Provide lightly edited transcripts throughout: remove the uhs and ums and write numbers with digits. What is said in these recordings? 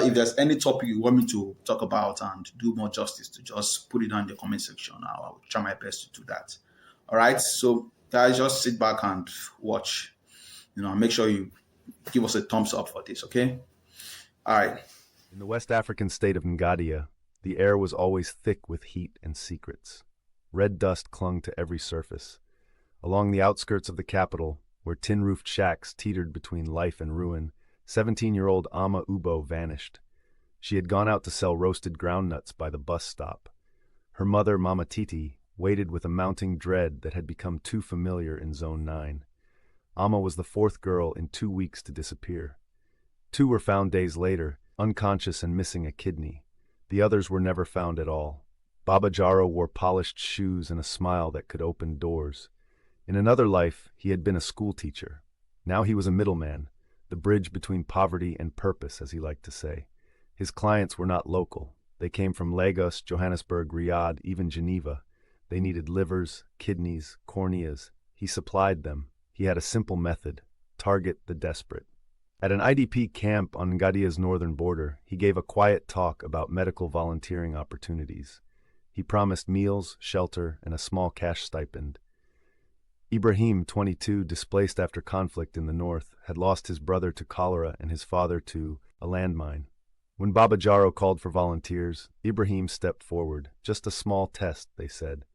if there's any topic you want me to talk about and do more justice to, just put it down in the comment section. I'll try my best to do that. All right. So guys, just sit back and watch. Make sure you give us a thumbs up for this. Okay. All right. In the West African state of Ngadia, the air was always thick with heat and secrets. Red dust clung to every surface. Along the outskirts of the capital, where tin-roofed shacks teetered between life and ruin, 17-year-old Ama Ubo vanished. She had gone out to sell roasted groundnuts by the bus stop. Her mother, Mama Titi, waited with a mounting dread that had become too familiar in Zone 9. Ama was the fourth girl in 2 weeks to disappear. 2 were found days later, unconscious and missing a kidney. The others were never found at all. Baba Jaro wore polished shoes and a smile that could open doors. In another life, he had been a schoolteacher. Now he was a middleman, the bridge between poverty and purpose, as he liked to say. His clients were not local. They came from Lagos, Johannesburg, Riyadh, even Geneva. They needed livers, kidneys, corneas. He supplied them. He had a simple method: target the desperate. At an IDP camp on Ngadia's northern border, he gave a quiet talk about medical volunteering opportunities. He promised meals, shelter, and a small cash stipend. Ibrahim, 22, displaced after conflict in the north, had lost his brother to cholera and his father to a landmine. When Baba Jaro called for volunteers, Ibrahim stepped forward. Just a small test, they said.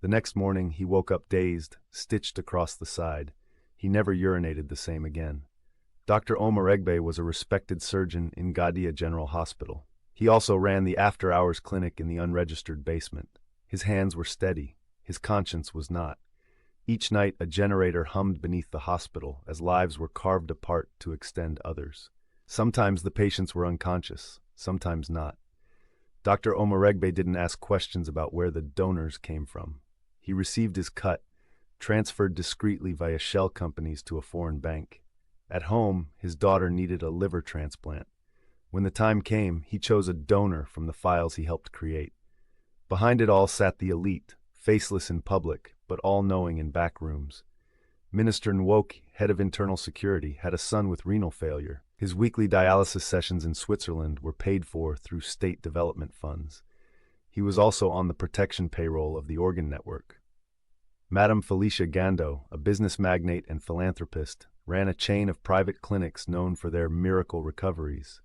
The next morning, he woke up dazed, stitched across the side. He never urinated the same again. Dr. Omar Egbe was a respected surgeon in Gadia General Hospital. He also ran the after-hours clinic in the unregistered basement. His hands were steady. His conscience was not. Each night, a generator hummed beneath the hospital as lives were carved apart to extend others. Sometimes the patients were unconscious, sometimes not. Dr. Omaregbe didn't ask questions about where the donors came from. He received his cut, transferred discreetly via shell companies to a foreign bank. At home, his daughter needed a liver transplant. When the time came, he chose a donor from the files he helped create. Behind it all sat the elite, faceless in public, but all-knowing in back rooms. Minister Nwoke, head of internal security, had a son with renal failure. His weekly dialysis sessions in Switzerland were paid for through state development funds. He was also on the protection payroll of the organ network. Madame Felicia Gando, a business magnate and philanthropist, ran a chain of private clinics known for their miracle recoveries.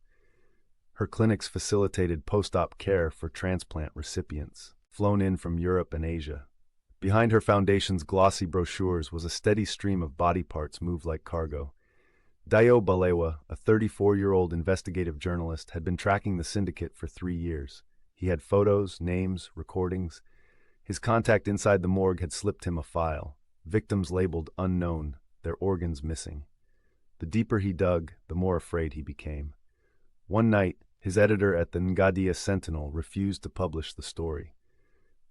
Her clinics facilitated post-op care for transplant recipients, flown in from Europe and Asia. Behind her foundation's glossy brochures was a steady stream of body parts moved like cargo. Dayo Balewa, a 34-year-old investigative journalist, had been tracking the syndicate for 3 years. He had photos, names, recordings. His contact inside the morgue had slipped him a file. Victims labeled unknown, their organs missing. The deeper he dug, the more afraid he became. One night, his editor at the Ngadia Sentinel refused to publish the story.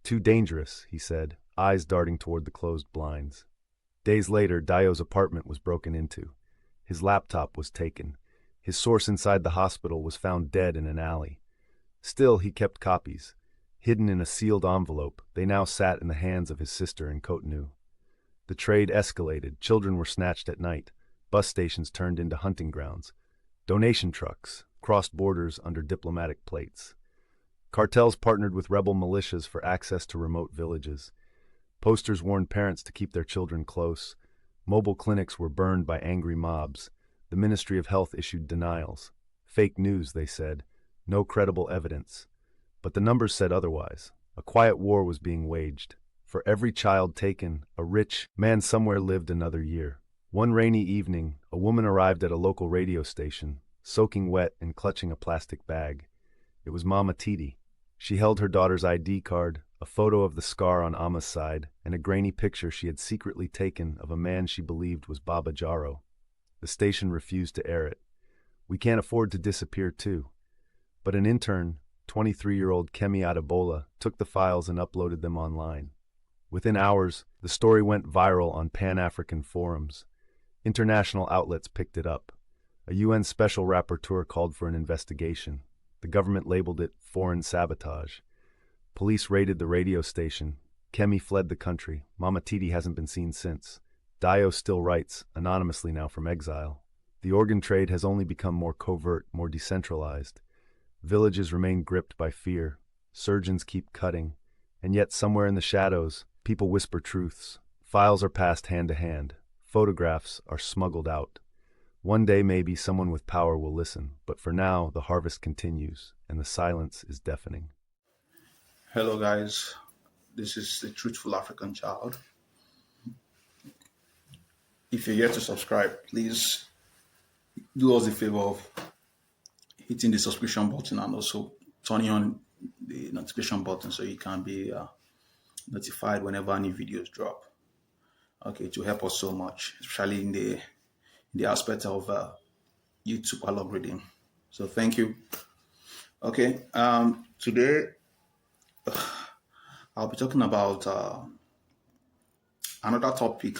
Too dangerous, he said, eyes darting toward the closed blinds. Days later, Dayo's apartment was broken into. His laptop was taken. His source inside the hospital was found dead in an alley. Still, he kept copies. Hidden in a sealed envelope, they now sat in the hands of his sister in Cotonou. The trade escalated. Children were snatched at night. Bus stations turned into hunting grounds. Donation trucks crossed borders under diplomatic plates. Cartels partnered with rebel militias for access to remote villages. Posters warned parents to keep their children close. Mobile clinics were burned by angry mobs. The Ministry of Health issued denials. Fake news, they said. No credible evidence. But the numbers said otherwise. A quiet war was being waged. For every child taken, a rich man somewhere lived another year. One rainy evening, a woman arrived at a local radio station, soaking wet and clutching a plastic bag. It was Mama Titi. She held her daughter's ID card, a photo of the scar on Ama's side, and a grainy picture she had secretly taken of a man she believed was Baba Jaro. The station refused to air it. We can't afford to disappear too. But an intern, 23-year-old Kemi Adebola, took the files and uploaded them online. Within hours, the story went viral on Pan-African forums. International outlets picked it up. A UN special rapporteur called for an investigation. The government labeled it foreign sabotage. Police raided the radio station. Kemi fled the country. Mama Titi hasn't been seen since. Dayo still writes, anonymously now from exile. The organ trade has only become more covert, more decentralized. Villages remain gripped by fear. Surgeons keep cutting. And yet, somewhere in the shadows, people whisper truths. Files are passed hand to hand. Photographs are smuggled out. One day, maybe, someone with power will listen. But for now, the harvest continues, and the silence is deafening. Hello, guys. This is the Truthful African Child. If you're yet to subscribe, please do us a favor of hitting the subscription button and also turning on the notification button so you can be notified whenever new videos drop. Okay, to help us so much, especially in the aspect of YouTube algorithm. So thank you. Okay, today I'll be talking about another topic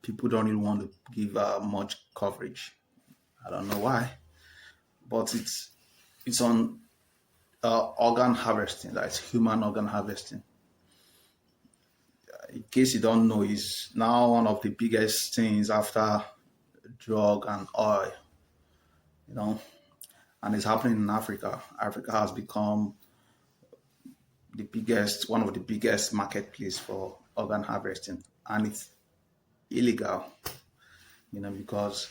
people don't really want to give much coverage. I don't know why, but it's on organ harvesting. That's human organ harvesting. In case you don't know, is now one of the biggest things after drug and oil. You know, and it's happening in Africa. Africa has become one of the biggest marketplace for organ harvesting, and it's illegal. Because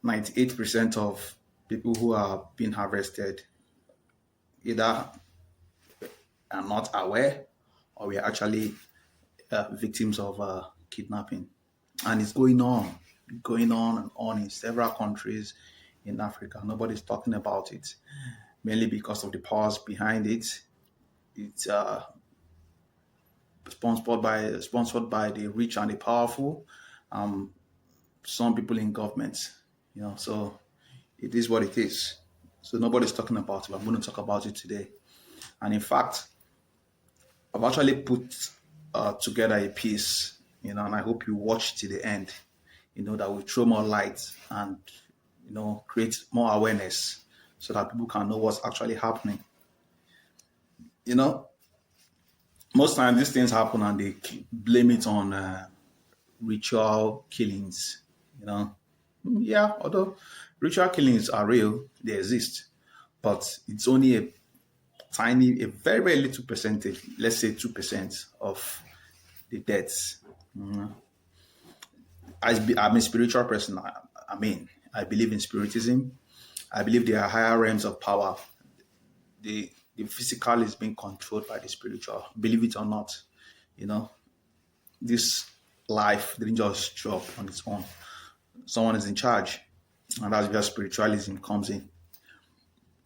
98% of people who are being harvested either are not aware or we are actually victims of kidnapping. And it's going on and on in several countries in Africa. Nobody's talking about it, mainly because of the powers behind it. It's sponsored by the rich and the powerful, some people in government. So it is what it is. So nobody's talking about it. I'm going to talk about it today. And in fact, I've actually put together a piece, and I hope you watch to the end, that will throw more light and, create more awareness so that people can know what's actually happening. Most times these things happen and they blame it on ritual killings, Yeah, although ritual killings are real, they exist, but it's only a very, very little percentage, let's say 2% of the deaths. I'm a spiritual person. I believe in spiritism. I believe there are higher realms of power. The physical is being controlled by the spiritual. Believe it or not, this life didn't just drop on its own. Someone is in charge, and that's where spiritualism comes in.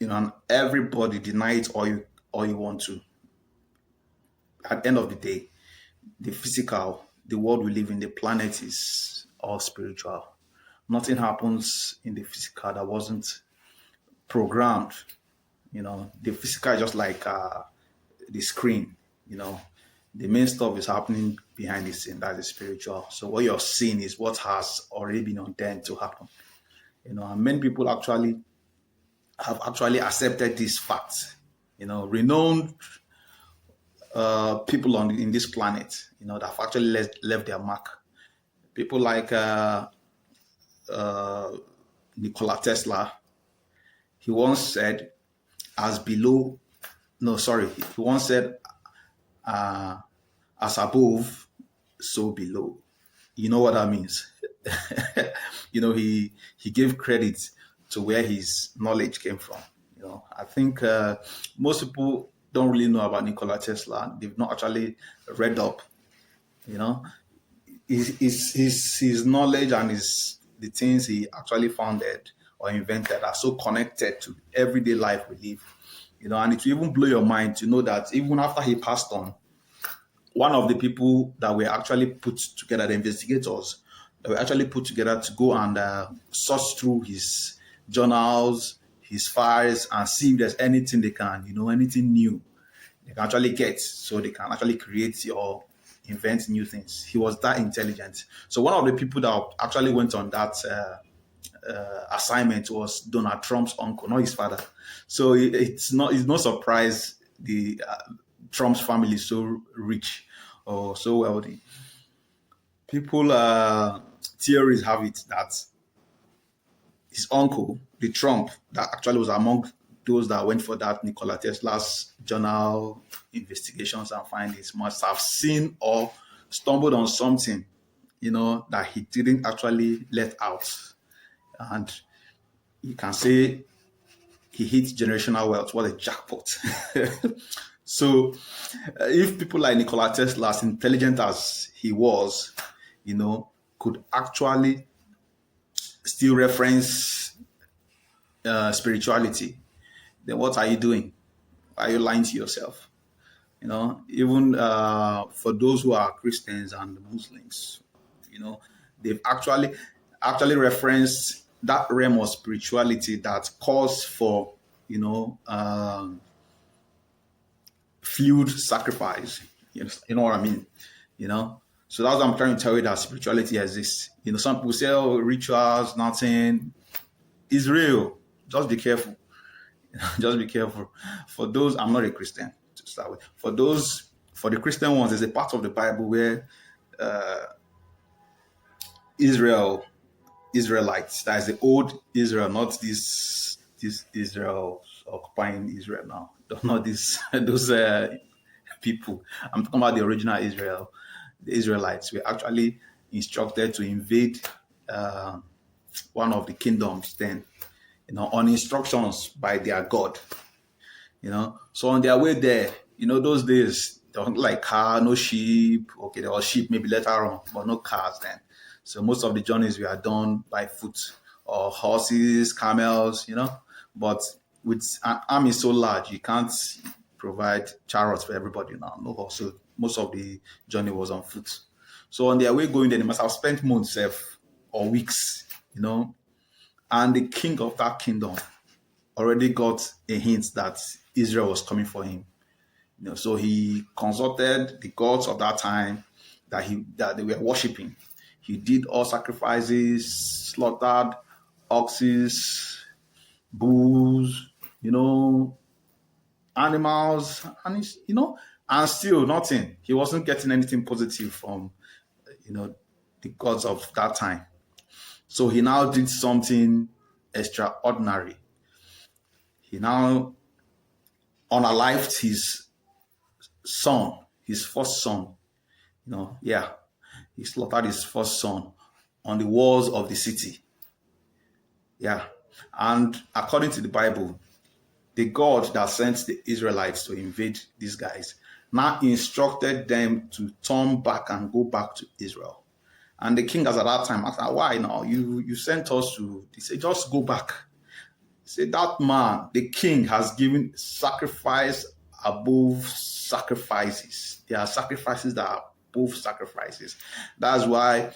And everybody deny it all you want to. At the end of the day, the physical, the world we live in, the planet is all spiritual. Nothing happens in the physical that wasn't programmed. The physical is just like the screen. The main stuff is happening behind the scene. That's the spiritual. So what you're seeing is what has already been ordained to happen. And many people have actually accepted this fact. Renowned people in this planet, that have actually left their mark. People like Nikola Tesla. He once said, he once said, as above, so below. You know what that means? He gave credit to where his knowledge came from. I think most people don't really know about Nikola Tesla. They've not actually read up. His knowledge and the things he actually founded or invented are so connected to everyday life we live. And it will even blow your mind to know that even after he passed on, one of the people that were actually put together, the investigators that were actually put together to go and search through his journals, his files, and see if there's anything they can, anything new they can actually get, so they can actually create or invent new things. He was that intelligent. So one of the people that actually went on that assignment was Donald Trump's uncle, not his father. So it's no surprise the Trump's family is so rich or so wealthy. People theories have it that his uncle, the Trump, that actually was among those that went for that Nikola Tesla's journal investigations and findings must have seen or stumbled on something, that he didn't actually let out. And you can say he hit generational wealth. What a jackpot. So if people like Nikola Tesla, as intelligent as he was, could actually still reference spirituality, then what are you doing? Are you lying to yourself? Even for those who are Christians and Muslims, they've actually referenced that realm of spirituality that calls for, field sacrifice. You know what I mean? So that's what I'm trying to tell you, that spirituality exists. Some people say, oh, rituals, nothing. It's real. Just be careful. Just be careful. For those, I'm not a Christian to start with. For the Christian ones, there's a part of the Bible where Israelites, that is the old Israel, not this Israel occupying Israel now. Not those people. I'm talking about the original Israel. The Israelites were actually instructed to invade one of the kingdoms then, on instructions by their God. So on their way there, those days, there wasn't like car, no sheep. Okay, there was sheep maybe later on, but no cars then. So most of the journeys were done by foot or horses, camels, But with an army so large, you can't provide chariots for everybody now. No horse. So most of the journey was on foot. So on their way going there, they must have spent months or weeks, And the king of that kingdom already got a hint that Israel was coming for him. So he consulted the gods of that time that they were worshiping. He did all sacrifices, slaughtered oxes, bulls, animals, and and still nothing. He wasn't getting anything positive from, the gods of that time. So he now did something extraordinary. He now unalived his son, his first son. He slaughtered his first son on the walls of the city. And according to the Bible, the God that sent the Israelites to invade these guys now instructed them to turn back and go back to Israel. And the king, as at that time, asked, why now? You sent us to, he said, just go back. He said, that man, the king, has given sacrifice above sacrifices. There are sacrifices that are above sacrifices. That's why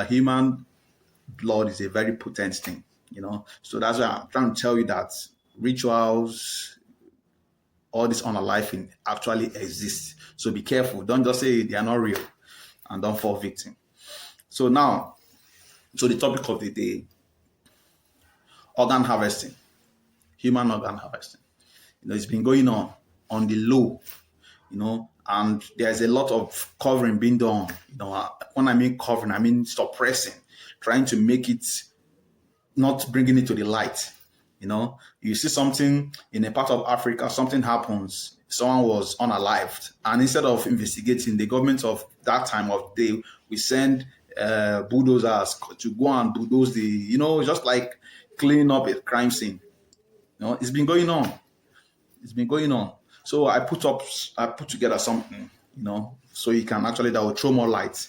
human blood is a very potent thing, So that's why I'm trying to tell you that rituals, all this unaliving actually exists. So be careful. Don't just say they are not real and don't fall victim. So now, the topic of the day, organ harvesting, human organ harvesting. It's been going on the low, and there's a lot of covering being done. When I mean covering, I mean suppressing, trying to make it, not bringing it to the light. You see something in a part of Africa, something happens, someone was unalived, and instead of investigating, the government of that time of day, we send bulldozers to go and bulldoze the, just like cleaning up a crime scene. It's been going on. It's been going on. So I put together something, so you can actually, that will throw more light.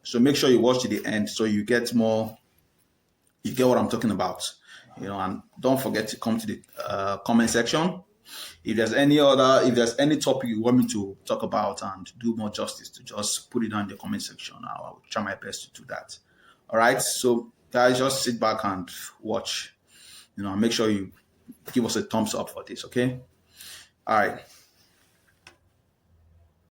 So make sure you watch to the end so you get what I'm talking about. And don't forget to come to the comment section. If there's any topic you want me to talk about and do more justice to, just put it down in the comment section. I'll try my best to do that. All right. So guys, just sit back and watch, and make sure you give us a thumbs up for this. Okay. All right.